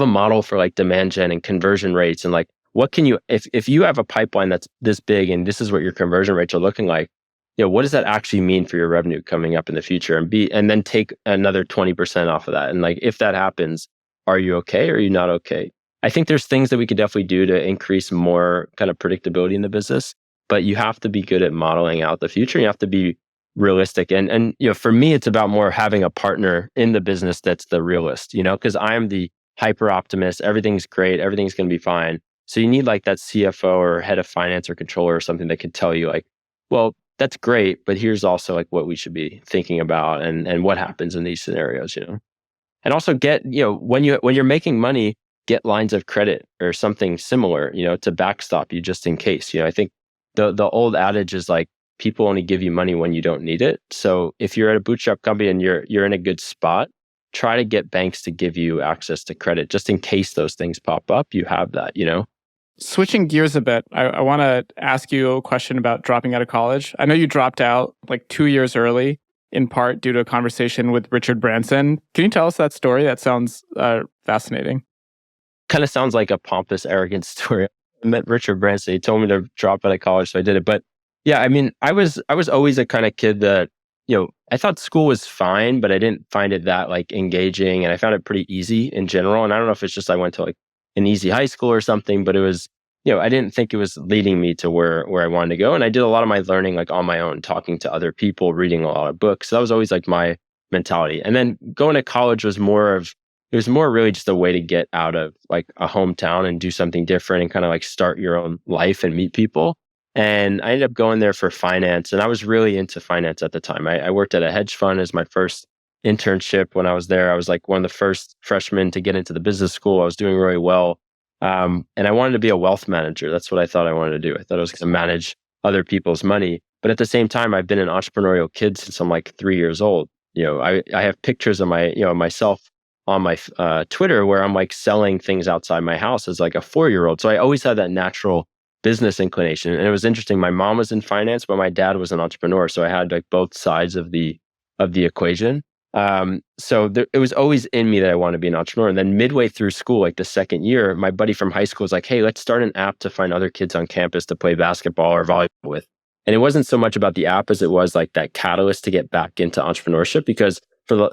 [SPEAKER 2] model for like demand gen and conversion rates, and like what can you, if you have a pipeline that's this big and this is what your conversion rates are looking like, what does that actually mean for your revenue coming up in the future, and then take another 20% off of that. And like if that happens, are you okay or are you not okay? I think there's things that we could definitely do to increase more kind of predictability in the business, but you have to be good at modeling out the future. You have to be realistic. And for me, it's about more having a partner in the business that's the realist, because I'm the hyper optimist. Everything's great. Everything's going to be fine. So you need like that CFO or head of finance or controller or something that could tell you like, well, that's great, but here's also like what we should be thinking about and what happens in these scenarios, And also get, when you're making money, get lines of credit or something similar, to backstop you just in case. I think the old adage is like people only give you money when you don't need it. So if you're at a bootstrap company and you're in a good spot, try to get banks to give you access to credit just in case those things pop up. You have that,
[SPEAKER 1] Switching gears a bit, I want to ask you a question about dropping out of college. I know you dropped out like 2 years early, in part due to a conversation with Richard Branson. Can you tell us that story? That sounds fascinating.
[SPEAKER 2] Kind of sounds like a pompous, arrogant story. I met Richard Branson. He told me to drop out of college, so I did it. But yeah, I mean, I was always a kind of kid that, I thought school was fine, but I didn't find it that like engaging, and I found it pretty easy in general. And I don't know if it's just I went to like an easy high school or something, but it was, I didn't think it was leading me to where I wanted to go. And I did a lot of my learning like on my own, talking to other people, reading a lot of books. So that was always like my mentality. And then going to college was more really just a way to get out of like a hometown and do something different and kind of like start your own life and meet people. And I ended up going there for finance. And I was really into finance at the time. I worked at a hedge fund as my first internship when I was there. I was like one of the first freshmen to get into the business school. I was doing really well. And I wanted to be a wealth manager. That's what I thought I wanted to do. I thought I was going to manage other people's money. But at the same time, I've been an entrepreneurial kid since I'm like 3 years old. I have pictures of myself on my Twitter where I'm like selling things outside my house as like a 4-year-old. So I always had that natural business inclination. And it was interesting. My mom was in finance, but my dad was an entrepreneur. So I had like both sides of the equation. It was always in me that I wanted to be an entrepreneur. And then midway through school, like the second year, my buddy from high school was like, hey, let's start an app to find other kids on campus to play basketball or volleyball with. And it wasn't so much about the app as it was like that catalyst to get back into entrepreneurship, because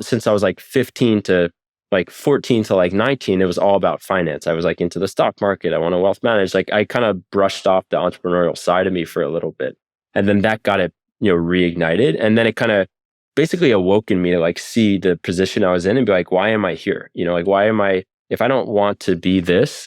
[SPEAKER 2] since I was like 15 to like 14 to like 19, it was all about finance. I was like into the stock market. I want to wealth manage. Like I kind of brushed off the entrepreneurial side of me for a little bit. And then that got it, reignited. And then it kind of basically awoke in me to like see the position I was in and be like, why am I here? Like why am I, if I don't want to be this,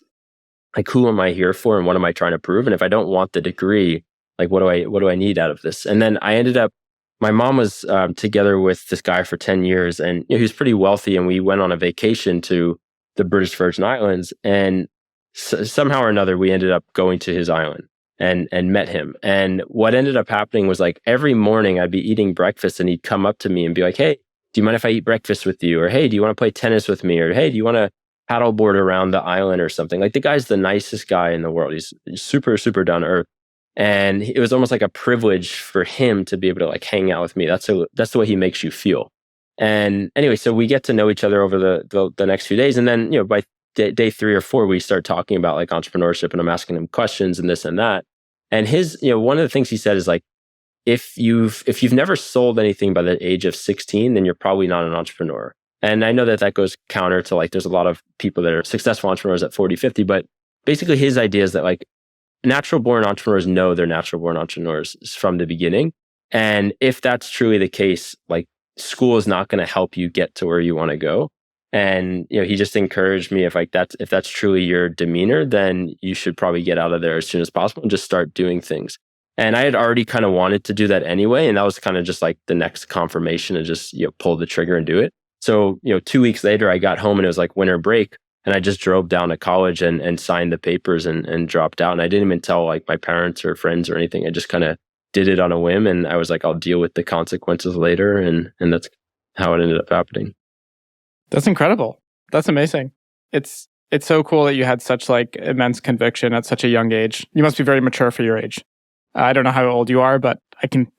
[SPEAKER 2] like who am I here for and what am I trying to prove? And if I don't want the degree, like what do I need out of this? And then I ended up, my mom was together with this guy for 10 years and he was pretty wealthy, and we went on a vacation to the British Virgin Islands, and somehow or another we ended up going to his island and met him. And what ended up happening was like every morning I'd be eating breakfast and he'd come up to me and be like, hey, do you mind if I eat breakfast with you? Or hey, do you want to play tennis with me? Or hey, do you want to paddleboard around the island or something? Like the guy's the nicest guy in the world. He's super, super down to earth. And it was almost like a privilege for him to be able to like hang out with me. That's the way he makes you feel. And anyway, so we get to know each other over the next few days. And then, by day 3 or 4, we start talking about like entrepreneurship, and I'm asking him questions and this and that. And his, one of the things he said is like, if you've never sold anything by the age of 16, then you're probably not an entrepreneur. And I know that goes counter to like, there's a lot of people that are successful entrepreneurs at 40, 50, but basically his idea is that like natural born entrepreneurs know they're natural born entrepreneurs from the beginning. And if that's truly the case, like school is not going to help you get to where you want to go. And he just encouraged me, if that's truly your demeanor, then you should probably get out of there as soon as possible and just start doing things. And I had already kind of wanted to do that anyway. And that was kind of just like the next confirmation to just pull the trigger and do it. So 2 weeks later, I got home and it was like winter break. And I just drove down to college and signed the papers and dropped out. And I didn't even tell like my parents or friends or anything. I just kind of did it on a whim. And I was like, I'll deal with the consequences later. And that's how it ended up happening.
[SPEAKER 1] That's incredible. That's amazing. It's so cool that you had such like immense conviction at such a young age. You must be very mature for your age. I don't know how old you are, but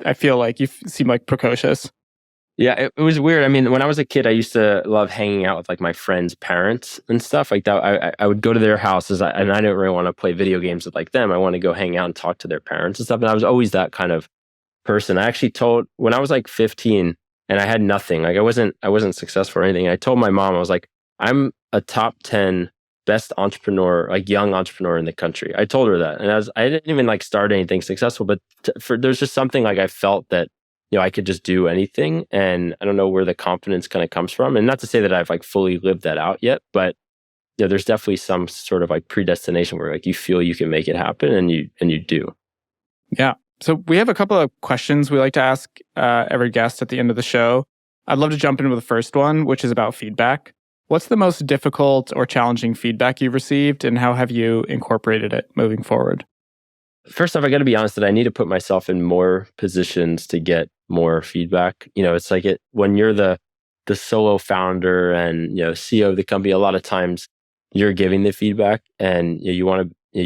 [SPEAKER 1] I feel like you seem like precocious.
[SPEAKER 2] Yeah, it was weird. I mean, when I was a kid, I used to love hanging out with like my friends' parents and stuff like that. I would go to their houses and I didn't really want to play video games with like them. I want to go hang out and talk to their parents and stuff. And I was always that kind of person. I actually told, when I was like 15 and I had nothing, like I wasn't successful or anything. I told my mom, I was like, I'm a top 10 best entrepreneur, like young entrepreneur in the country. I told her that. And I didn't even like start anything successful, but there's just something like I felt that I could just do anything. And I don't know where the confidence kind of comes from. And not to say that I've like fully lived that out yet, but there's definitely some sort of like predestination where like you feel you can make it happen and you do.
[SPEAKER 1] Yeah. So we have a couple of questions we like to ask every guest at the end of the show. I'd love to jump in with the first one, which is about feedback. What's the most difficult or challenging feedback you've received and how have you incorporated it moving forward?
[SPEAKER 2] First off, I got to be honest that I need to put myself in more positions to get more feedback. It's like when you're the solo founder and CEO of the company, a lot of times you're giving the feedback and you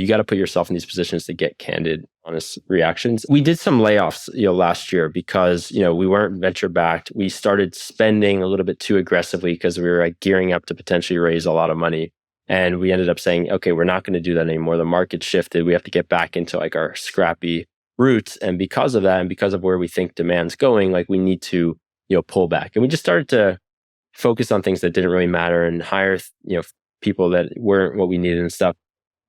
[SPEAKER 2] got to put yourself in these positions to get candid, honest reactions. We did some layoffs last year because we weren't venture backed. We started spending a little bit too aggressively because we were like gearing up to potentially raise a lot of money. And we ended up saying, okay, we're not going to do that anymore. The market shifted. We have to get back into like our scrappy roots. And because of that, and because of where we think demand's going, like we need to, pull back. And we just started to focus on things that didn't really matter and hire, people that weren't what we needed and stuff.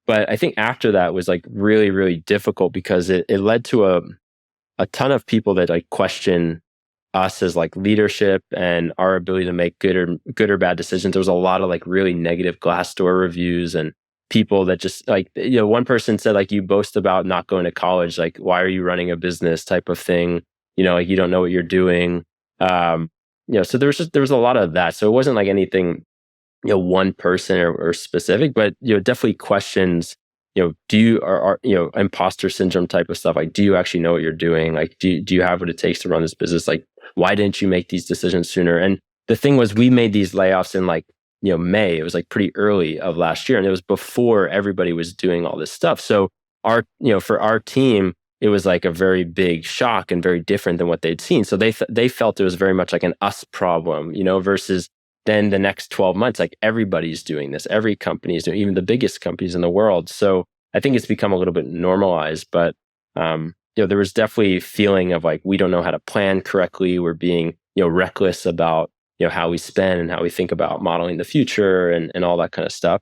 [SPEAKER 2] But I think after that was like really, really difficult because it led to a ton of people that like question us as like leadership and our ability to make good or bad decisions. There was a lot of like really negative Glassdoor reviews and people that just like, one person said like, you boast about not going to college. Like, why are you running a business type of thing? Like you don't know what you're doing. So there was a lot of that. So it wasn't like anything, one person or specific, but, definitely questions, do you are imposter syndrome type of stuff. Like, do you actually know what you're doing? Like, do you have what it takes to run this business? Like, why didn't you make these decisions sooner? And the thing was, we made these layoffs in like, May. It was like pretty early of last year. And it was before everybody was doing all this stuff. So for our team, it was like a very big shock and very different than what they'd seen. So they felt it was very much like an us problem, versus then the next 12 months, like everybody's doing this. Every company is doing, even the biggest companies in the world. So I think it's become a little bit normalized, but there was definitely a feeling of like, we don't know how to plan correctly. We're being, reckless about, how we spend and how we think about modeling the future and all that kind of stuff.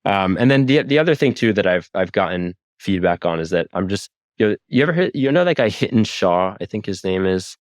[SPEAKER 2] And then the other thing too that I've gotten feedback on is that I'm just, you ever heard, that guy Hiten Shah, I think his name is,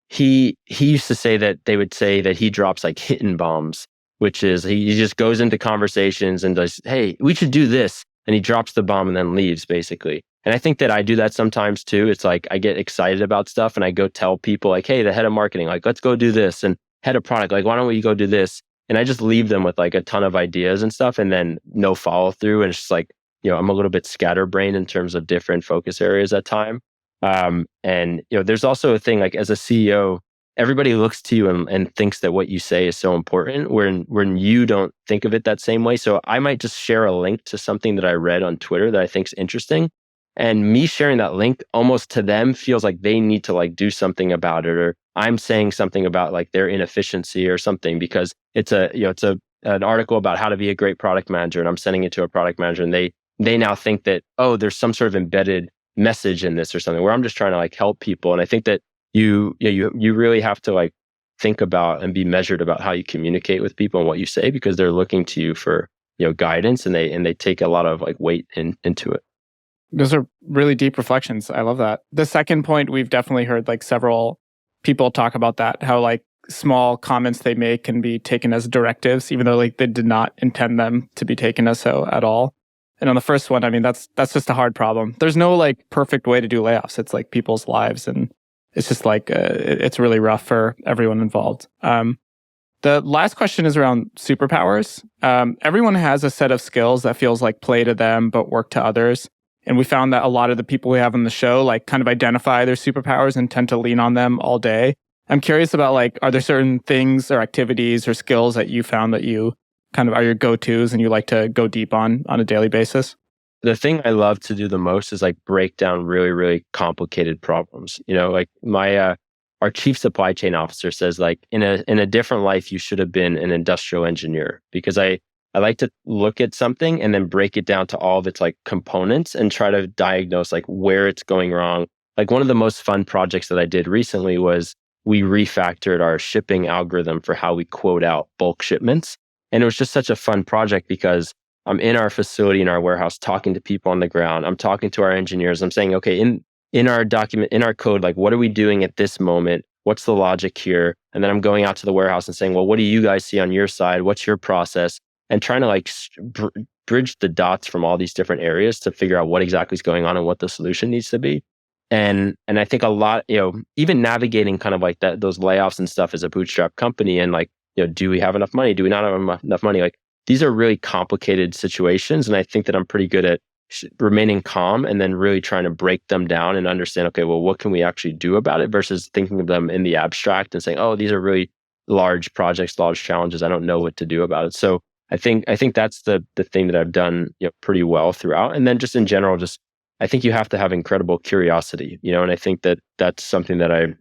[SPEAKER 2] he used to say that they would say that he drops like hidden bombs, which is he just goes into conversations and does, hey, we should do this. And he drops the bomb and then leaves basically. And I think that I do that sometimes too. It's like I get excited about stuff and I go tell people like, hey, the head of marketing, like, let's go do this. And head of product, like, why don't we go do this? And I just leave them with like a ton of ideas and stuff and then no follow through. And it's just like, I'm a little bit scatterbrained in terms of different focus areas at time. And there's also a thing like as a CEO, everybody looks to you and thinks that what you say is so important when you don't think of it that same way. So I might just share a link to something that I read on Twitter that I think is interesting. And me sharing that link almost to them feels like they need to like do something about it, or I'm saying something about like their inefficiency or something because it's an article about how to be a great product manager and I'm sending it to a product manager and they now think that, oh, there's some sort of embedded message in this or something, where I'm just trying to like help people. And I think that you really have to like think about and be measured about how you communicate with people and what you say, because they're looking to you for guidance, and they take a lot of like weight into it.
[SPEAKER 1] Those are really deep reflections. I love that. The second point, we've definitely heard like several people talk about that, how like small comments they make can be taken as directives, even though like they did not intend them to be taken as so at all. And on the first one, I mean, that's just a hard problem. There's no like perfect way to do layoffs. It's like people's lives, and it's just like it's really rough for everyone involved. The last question is around superpowers. Everyone has a set of skills that feels like play to them but work to others. And we found that a lot of the people we have on the show like kind of identify their superpowers and tend to lean on them all day. I'm curious about like, are there certain things or activities or skills that you found that you kind of are your go-tos and you like to go deep on a daily basis?
[SPEAKER 2] The thing I love to do the most is like break down really, really complicated problems. Like our chief supply chain officer says, like in a different life, you should have been an industrial engineer, because I like to look at something and then break it down to all of its like components and try to diagnose like where it's going wrong. Like one of the most fun projects that I did recently was we refactored our shipping algorithm for how we quote out bulk shipments. And it was just such a fun project because I'm in our facility, in our warehouse, talking to people on the ground. I'm talking to our engineers. I'm saying, okay, in our document, in our code, like what are we doing at this moment? What's the logic here? And then I'm going out to the warehouse and saying, well, what do you guys see on your side? What's your process? And trying to like bridge the dots from all these different areas to figure out what exactly is going on and what the solution needs to be. And I think a lot, even navigating kind of like those layoffs and stuff as a bootstrap company, and like, do we have enough money? Do we not have enough money? Like these are really complicated situations. And I think that I'm pretty good at remaining calm and then really trying to break them down and understand, okay, well, what can we actually do about it, versus thinking of them in the abstract and saying, oh, these are really large projects, large challenges. I don't know what to do about it. So I think that's the thing that I've done pretty well throughout. And then just in general, I think you have to have incredible curiosity, and I think that that's something that I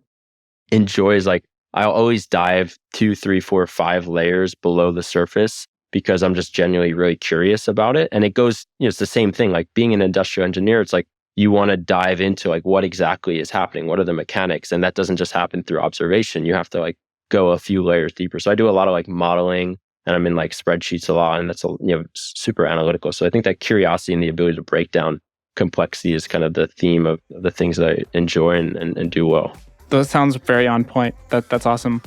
[SPEAKER 2] enjoy, is like, I'll always dive 2, 3, 4, 5 layers below the surface because I'm just genuinely really curious about it. And it goes, it's the same thing, like being an industrial engineer, it's like, you want to dive into like what exactly is happening, what are the mechanics? And that doesn't just happen through observation. You have to like go a few layers deeper. So I do a lot of like modeling, and I'm in like spreadsheets a lot, and that's super analytical. So I think that curiosity and the ability to break down complexity is kind of the theme of the things that I enjoy and do well.
[SPEAKER 1] That sounds very on point. That's awesome.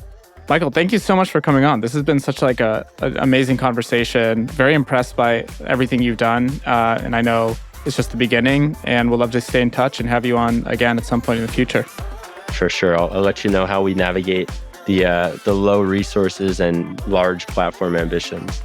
[SPEAKER 1] Michael, thank you so much for coming on. This has been such like an amazing conversation. Very impressed by everything you've done. And I know it's just the beginning, and we'll love to stay in touch and have you on again at some point in the future.
[SPEAKER 2] For sure. I'll let you know how we navigate the low resources and large platform ambitions.